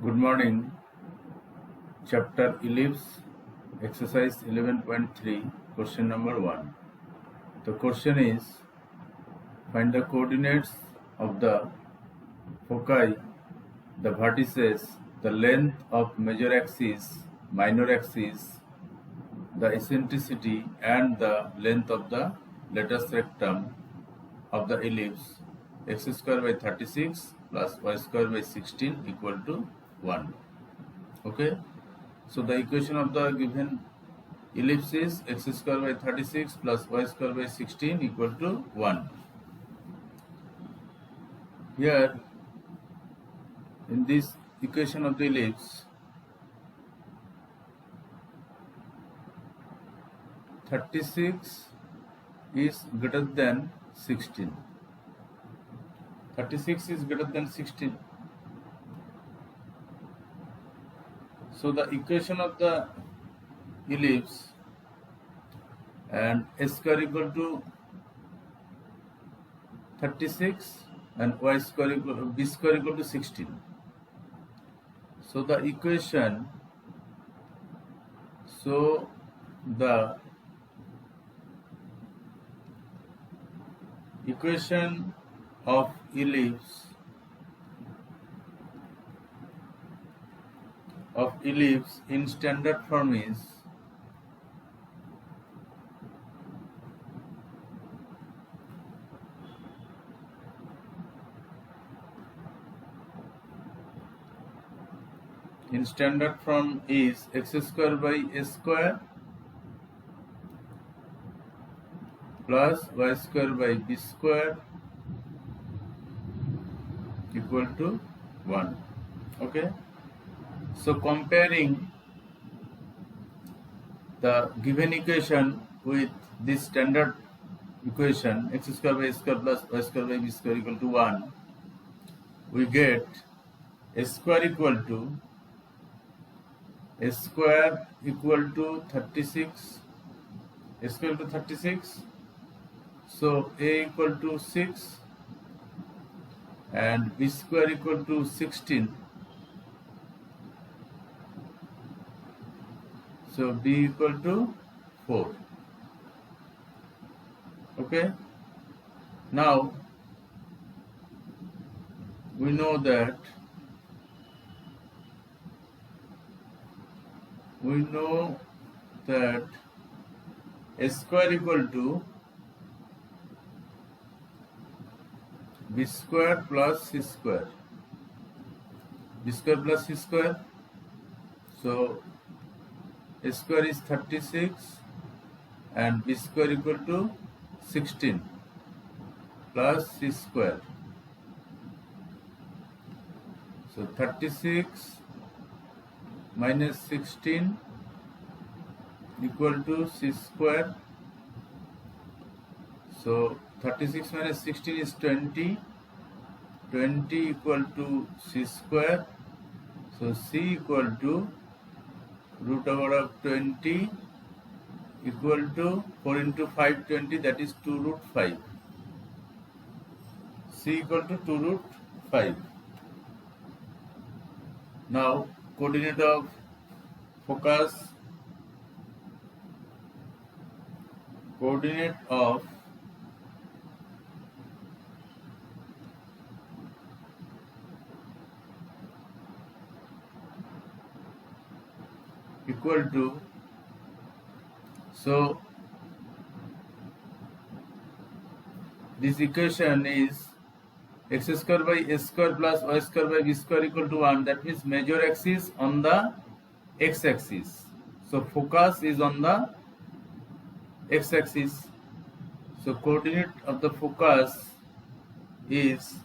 Good morning. Chapter Ellipse, exercise 11.3, question number 1. The question is, find the coordinates of the foci, the vertices, the length of major axis, minor axis, the eccentricity and the length of the latus rectum of the ellipse x square by 36 plus y square by 16 equal to 1. Okay. So the equation of the given ellipse is x square by 36 plus y square by 16 equal to 1. Here in this equation of the ellipse, 36 is greater than 16. 36 is greater than 16. So the equation of the ellipse and s square equal to 36 and y square equal b square equal to 16. So the equation of ellipse in standard form is x square by a square plus y square by b square equal to 1. Okay. So comparing the given equation with this standard equation x square by a square plus y square by b square equal to 1, we get s square equal to 36, s square to 36, so a equal to 6 and b square equal to 16, so b equal to 4. Okay. Now we know that s square equal to b square plus c square. So s square is 36 and b square equal to 16 plus c square. So 36 minus 16 equal to c square. So 36 minus 16 is 20. 20 equal to c square. So c equal to root over of 20 equal to 4 into 5, 20, that is 2 root 5. C equal to 2 root 5. Now coordinate of focus, equal to, so this equation is x square by a square plus y square by b square equal to 1. That means major axis on the x axis. So focus is on the x axis. So coordinate of the focus is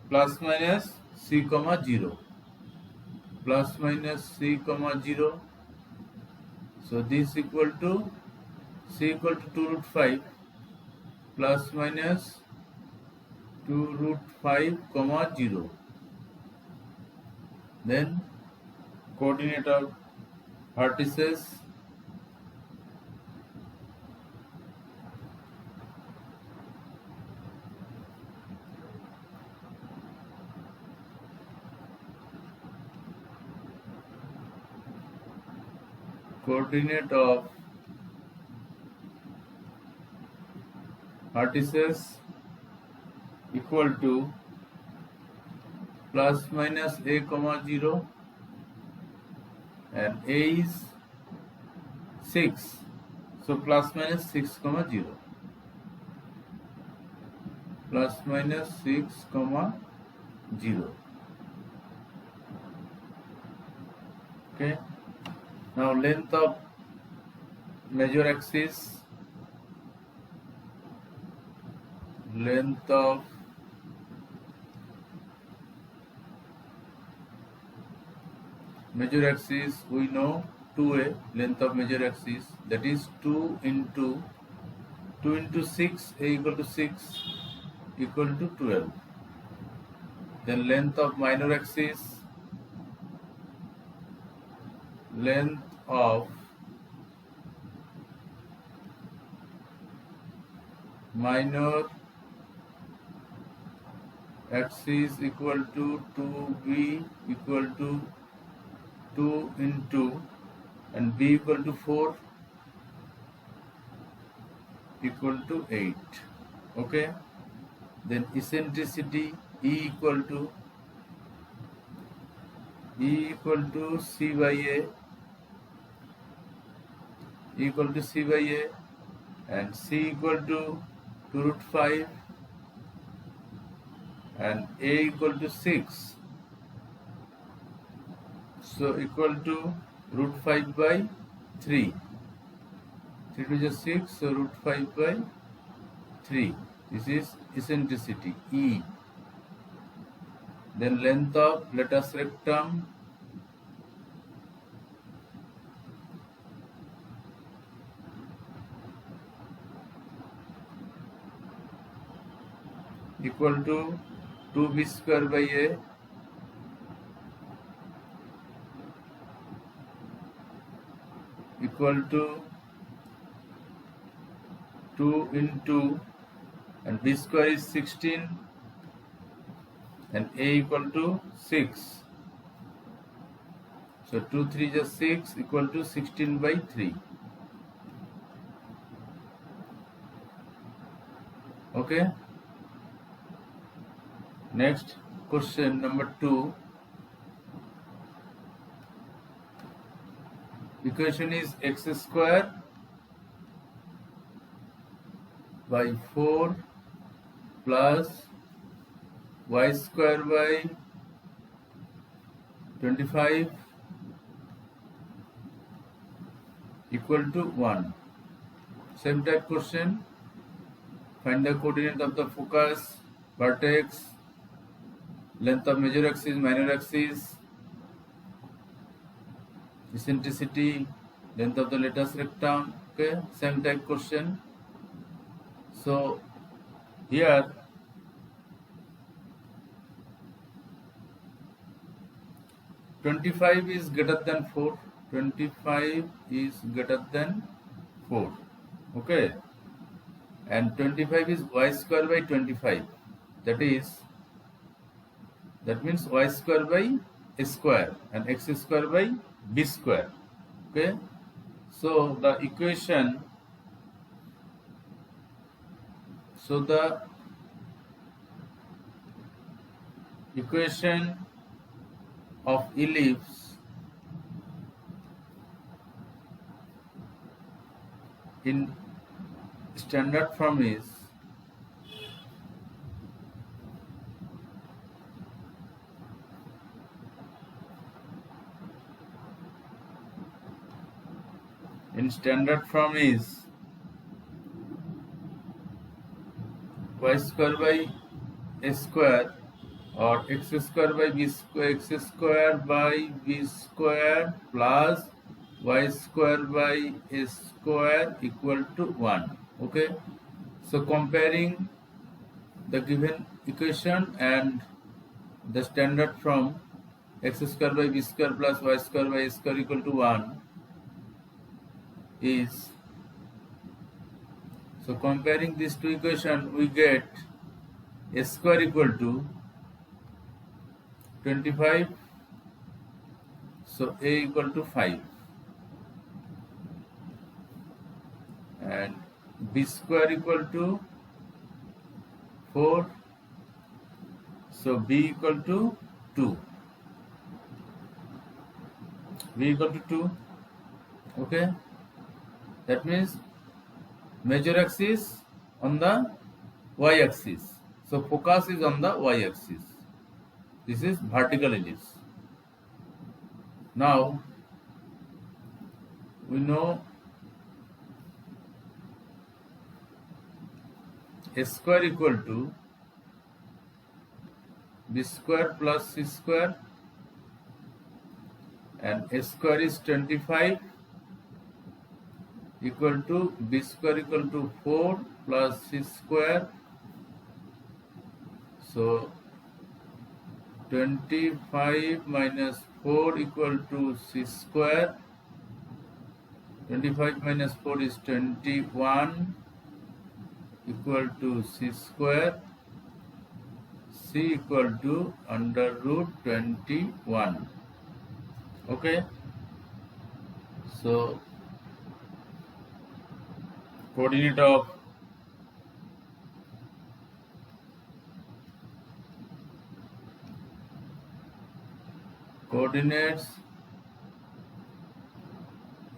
plus minus c comma 0. Plus minus c comma 0. So this equal to c equal to 2 root 5 plus minus 2 root 5 comma 0. Then coordinate of vertices, coordinate of vertices equal to plus minus a comma 0 and a is 6, so plus minus 6 comma 0, plus minus 6 comma 0. Okay, now length of major axis, length of major axis, we know 2a, length of major axis, that is 2 into 6, a equal to 6 equal to 12. Then length of minor axis, length of minor axis equal to 2b equal to 2 into and b equal to 4 equal to 8. Okay, then eccentricity E equal to C by A, equal to C by A, and C equal to 2 root 5 and A equal to 6, so equal to root 5 by 3, 3 to the 6, so root 5 by 3. This is eccentricity E. Then length of latus rectum, equal to 2b square by A, equal to 2 into and b square is 16 and A equal to 6, so 2 3 is 6 equal to 16 by 3. Okay, next question number 2. Equation is x square by 4 plus y square by 25 equal to 1. Same type question. Find the coordinate of the focus, vertex, length of major axis, minor axis, eccentricity, length of the latus rectum. Okay, same type question. So here (25) is greater than 4. 25 is greater than 4. Okay, and 25 is y square by 25. That means y square by a square and x square by b square. Okay, so the equation, of ellipse in standard form is y square by a square or x square by b square, x square by b square plus y square by a square equal to 1. Okay, so comparing the given equation and the standard form x square by b square plus y square by a square equal to 1 is, so comparing these two equations we get a square equal to 25, so a equal to 5. b square equal to 4, so b equal to 2. b equal to 2. Okay, that means major axis on the y-axis, so focus is on the y-axis. This is vertical ellipse. Now we know a square equal to b square plus c square, and a square is 25 equal to b square equal to 4 plus c square. So 25 minus 4 equal to c square. 25 minus 4 is 21 equal to c square. C equal to under root 21. Okay, so coordinate of coordinates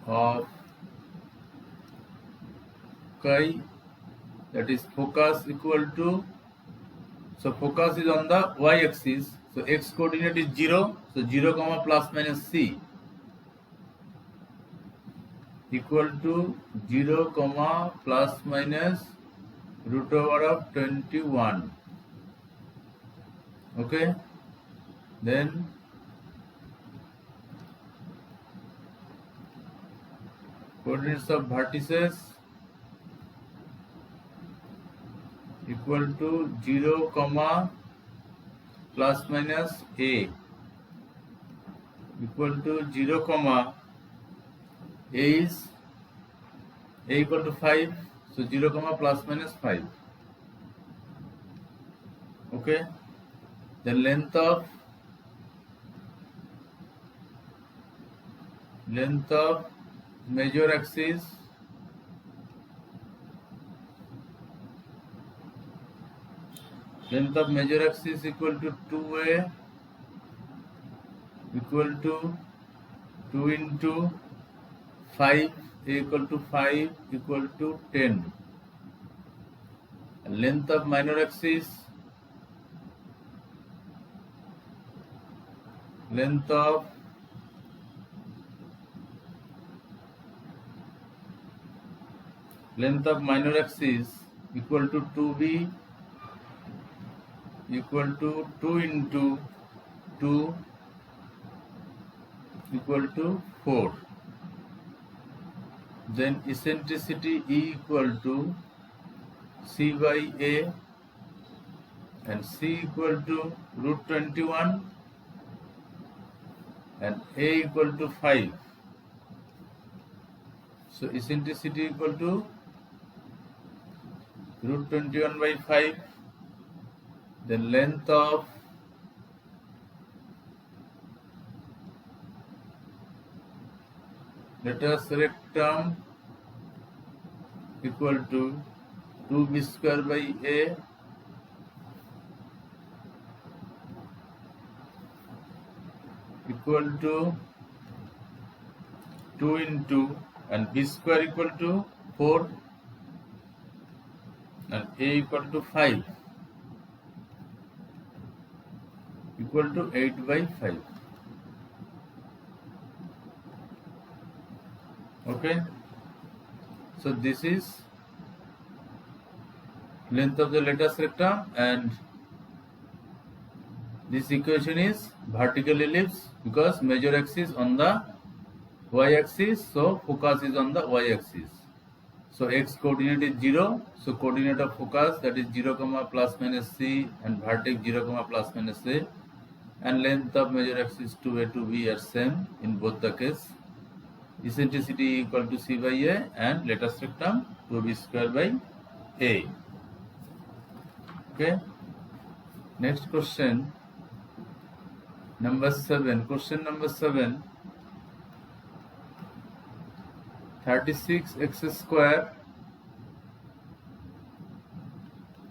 of chi, that is focus equal to, so focus is on the y-axis, so x coordinate is 0, so 0 comma plus minus c equal to 0 comma plus minus root over of 21. Okay, then coordinates of vertices equal to 0 comma plus minus a equal to 0 comma a is a equal to 5, so 0 comma plus minus 5. Okay, the length of major axis equal to 2a equal to 2 into 5, a equal to 5 equal to 10. Length of minor axis, length of minor axis equal to 2b equal to 2 into 2 equal to 4. Then eccentricity E equal to c by a, and c equal to root 21 and a equal to 5. So eccentricity equal to root 21 by 5. The length of latus rectum equal to 2b square by a equal to 2 into, and b square equal to 4 and a equal to 5 equal to 8 by 5. Okay, so this is length of the latus rectum, and this equation is vertical ellipse because major axis on the y-axis, so focus is on the y-axis. So x coordinate is 0, so coordinate of focus, that is 0 comma plus minus c, and vertex 0 comma plus minus a, and length of major axis 2a to b are same in both the case. Eccentricity equal to c by a, and latus rectum 2b square by a. Okay, next question number 7. Question number 7. 36x square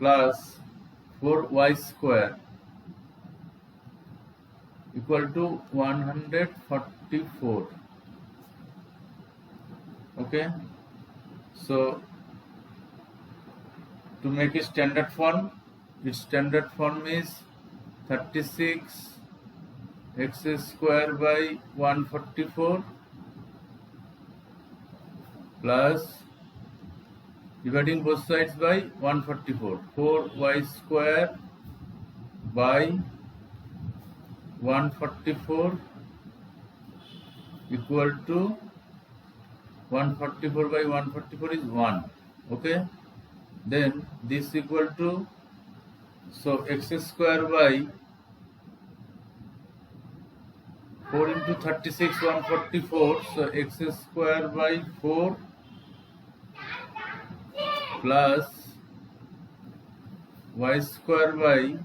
plus 4y square equal to 144. Okay, so to make a standard form, its standard form is 36 x square by 144 plus dividing both sides by 144, 4y square by 144 equal to 144 by 144 is 1. Okay, then this equal to, so x square by 4 into 36 144, so x square by 4 plus y square by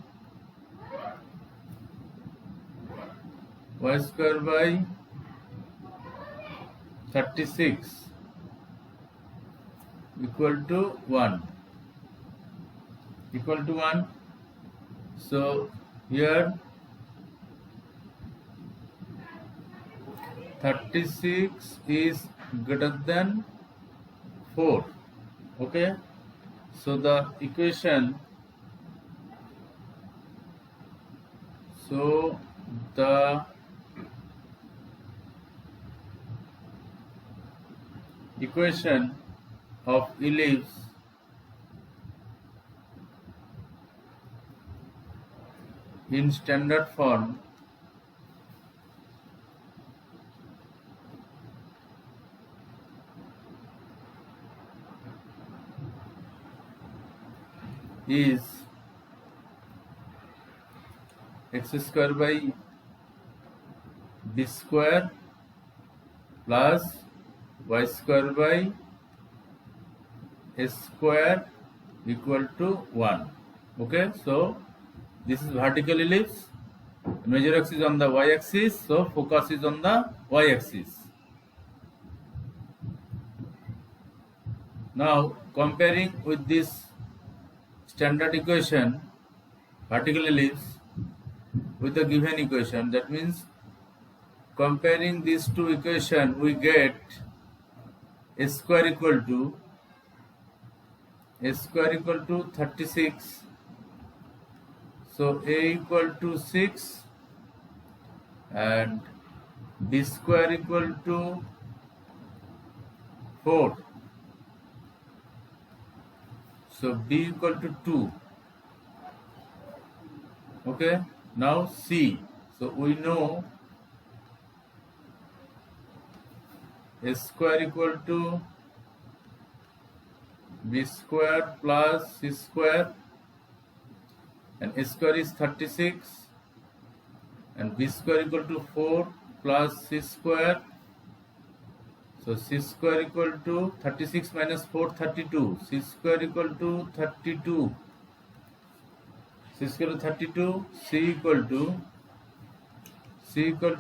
36 equal to 1. So here 36 is greater than 4. Okay, so the equation of ellipse in standard form is x square by b square plus y square by a square equal to 1. Okay, so this is vertical ellipse. Major axis on the y axis, so focus is on the y axis. Now comparing with this standard equation, vertical ellipse, with the given equation, that means comparing these two equations, we get a square equal to 36. So a equal to 6 and b square equal to 4. So b equal to 2. Okay, now c. So we know a square equal to b square plus c square, and a square is 36 and b square equal to 4 plus c square. So c square equal to 36 minus 4, 32. C square equal to 32. C square to 32. C equal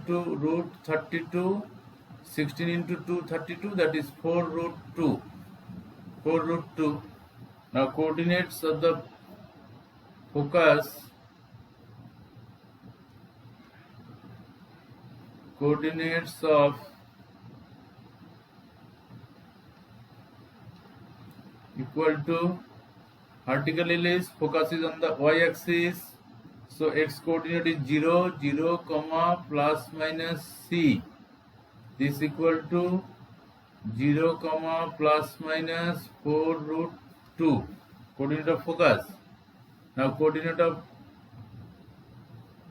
to root 32. 16 into 2, 32. That is 4 root 2. 4 root 2. Now coordinates of the focus. Coordinates of equal to vertical ellipse, focus is on the y axis, so x coordinate is 0, 0, comma, plus minus c. This equal to 0, comma, plus minus 4 root 2. Coordinate of focus. Now coordinate of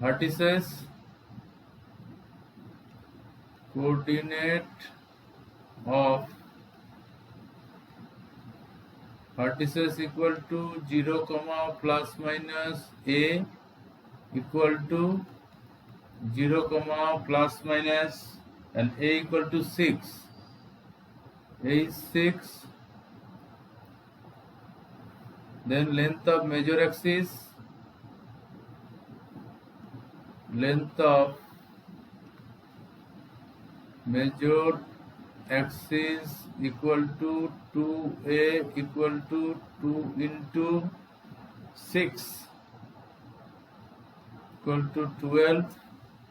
vertices. Coordinate of vertices equal to 0, comma, plus minus a equal to 0, comma, plus minus, and a equal to 6. A is 6. Then length of major axis. Length of major axis equal to 2a equal to 2 into 6 equal to 12.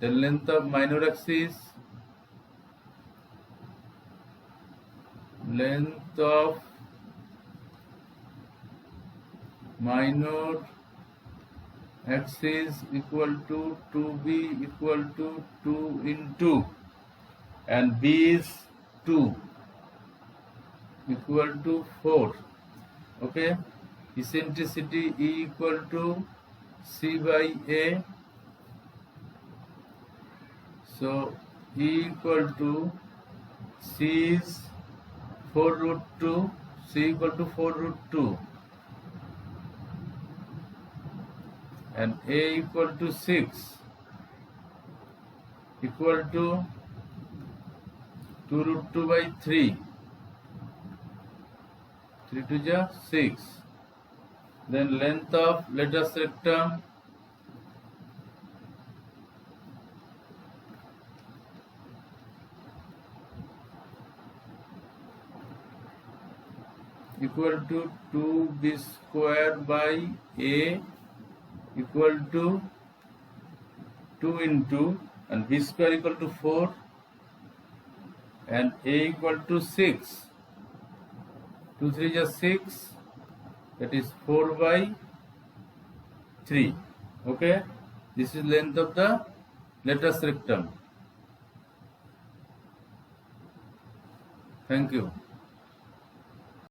The length of minor axis, length of minor axis equal to 2b equal to 2 into, and b is 2 equal to 4. Okay, eccentricity E equal to C by A. So E equal to C is 4 root 2, C equal to 4 root 2, and A equal to 6 equal to 2 root 2 by 3, 3 to the 6. Then length of latus rectum equal to 2b square by A equal to 2 into, and b square equal to 4, and A equal to 6. 2 3 is 6, that is 4 by 3. Okay, this is length of the latus rectum. Thank you.